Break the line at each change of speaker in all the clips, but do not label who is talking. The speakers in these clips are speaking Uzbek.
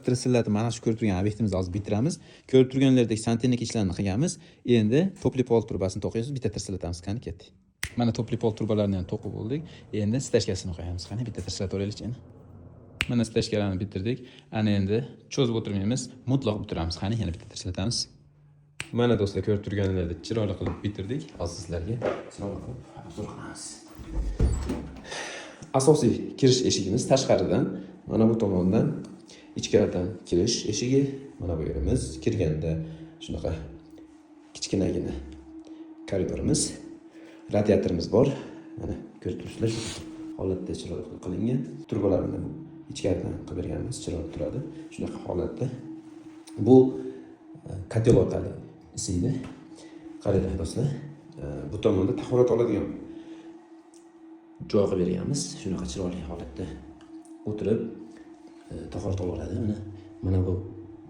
tirsillatib mana shu ko'rib turgan obyektimizni hozir bitiramiz. Ko'rib turganlaridek santenlik ishlarni qilganmiz. Endi topli pol turbasini to'qiymiz, bitta tirsillatamiz. Qani ketdik. Mana topli pol turbalarini ham to'qib bo'ldik. Endi stashkasini qo'yamiz. Qani bitta tirslatib endi. Mana stashkalarni bitirdik. Ana endi cho'zib o'tirmaymiz, mutlaq bitiramiz. Qani yana bitta tirslatamiz. Mana do'stlar, ko'rib turganlaringizdek chiroyli qilib bitirdik. Hozir sizlarga chiroyli qilib obzor qilamiz. Asosiy kirish eshigimiz tashqaridan, mana bu tomondan ichkaridan kirish eshigi. Mana bu yerimiz. Kirganda shunaqa kichkinagina koridorimiz, radiatorimiz bor. Mana ko'rib turibsizlar, holatda chiroyli qilingan. Turbalarni ichkaridan qilib berganmiz, chiroyli turadi. Shunaqa holatda. Bu kotel orqali isiydi. Qaranglar do'stlar, bu tomonda tahorat oladigan joy qilib berganmiz. Shunaqa chiroyli holatda o'tirib tahorat oladi. Mana bu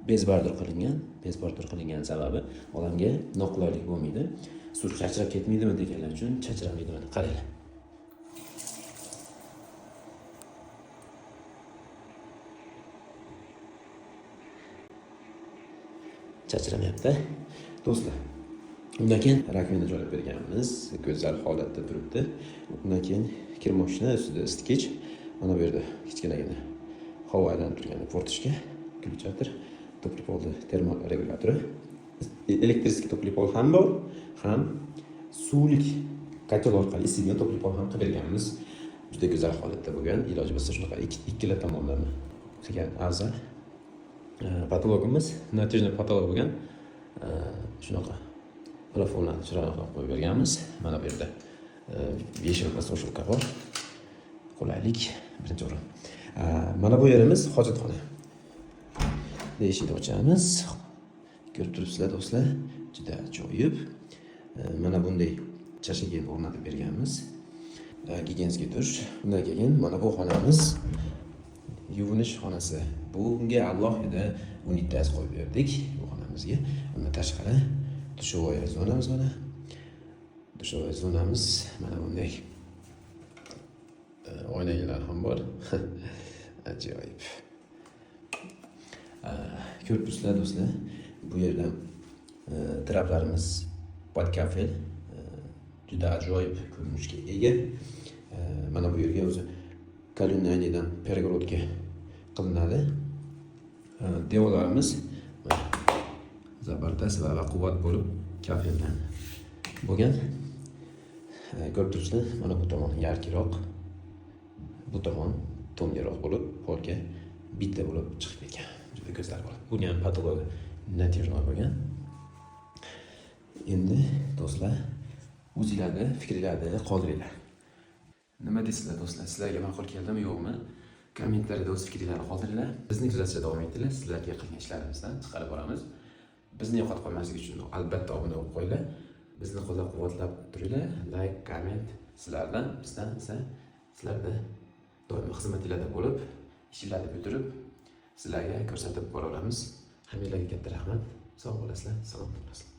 bezbardir qilingan. Bezbardir qilingan sababi odamga noqulaylik bo'lmaydi. Suv chachrab ketmaydimi deganlar uchun chachramaydi. Mana qaranglar. Chachramayapti do'stlar. Undan keyin rakovina joylab berganmiz. Go'zal holatda turibdi. Undan keyin kir mashina ustida isitgich. Mana bu yerda kichkinagina havo aylanib turgan portishga ключатор, topli polni termal regulyatori, elektrik topli pol ham bor, ham suvlik kotel orqali isingan topli pol ham qilib berganmiz. Juda go'zal holatda bo'lgan. Iloji bo'lsa shunaqa ikkala tomonlarni qilgan afzal. Patologimiz natijali patolog bo'lgan. Shunaqa plafonlarni chiroyli qilib qo'yib berganmiz. Mana bu yerda veshilka, soshilka bor. Qulaylik birinchi o'rin. Mana bu yerimiz hojatxona. Eshikni ochamiz. Ko'rib turibsizlar do'stlar, juda ajoyib. Mana bunday chashaga o'rnatib berganmiz. Gigiyenskiy dush. Undan keyin mana bu xonamiz yuvinish xonasi. Bunga alohida unitaz qo'yib berdik bu xonamizga. Undan tashqari dushovoy zonamiz mana. Dushovoy zonamiz mana bunday oynalar ham bor. Ajoyib. Ko'rib turibsizlar do'stlar, bu yerda traplarimiz podkafel, juda ajoyib ko'rinishga ega. Mana bu yerga o'zi kalyondan pergorodka qilinadi. Devorlarimiz zabardast va quvvat bo'lib kafeldan bo'lgan. Ko'rib turibsizlar, mana bu tomon yarkiroq, bu tomon to'ngaroq bo'lib, polga bitta bo'lib chiqib ketgan. Juda go'zal bo'ladi. Bu ham patolog natijali bo'lgan. Endi do'stlar, o'zingizlarga fikrlarni qoldiringlar. Nima deysizlar do'stlar? Sizlarga ma'qul keldimi, yo'qmi? Kommentariyada o'z fikringizni qoldiringlar. Bizni kuzatishda davom etinglar. Sizlarga qilgan ishlarimizdan chiqarib boramiz. Bizni yo'qotib qolmaslik uchun albatta obuna bo'lib qo'yinglar. Bizni qo'llab-quvvatlab turinglar. Like, komment sizlardan, bizdan esa sizlarda doim xizmatinglarda bo'lib, ishlarni bitirib, sizlarga ko'rsatib boraveramiz. Hammalarga katta rahmat. Sog' bo'lasizlar, salomat bo'lasizlar.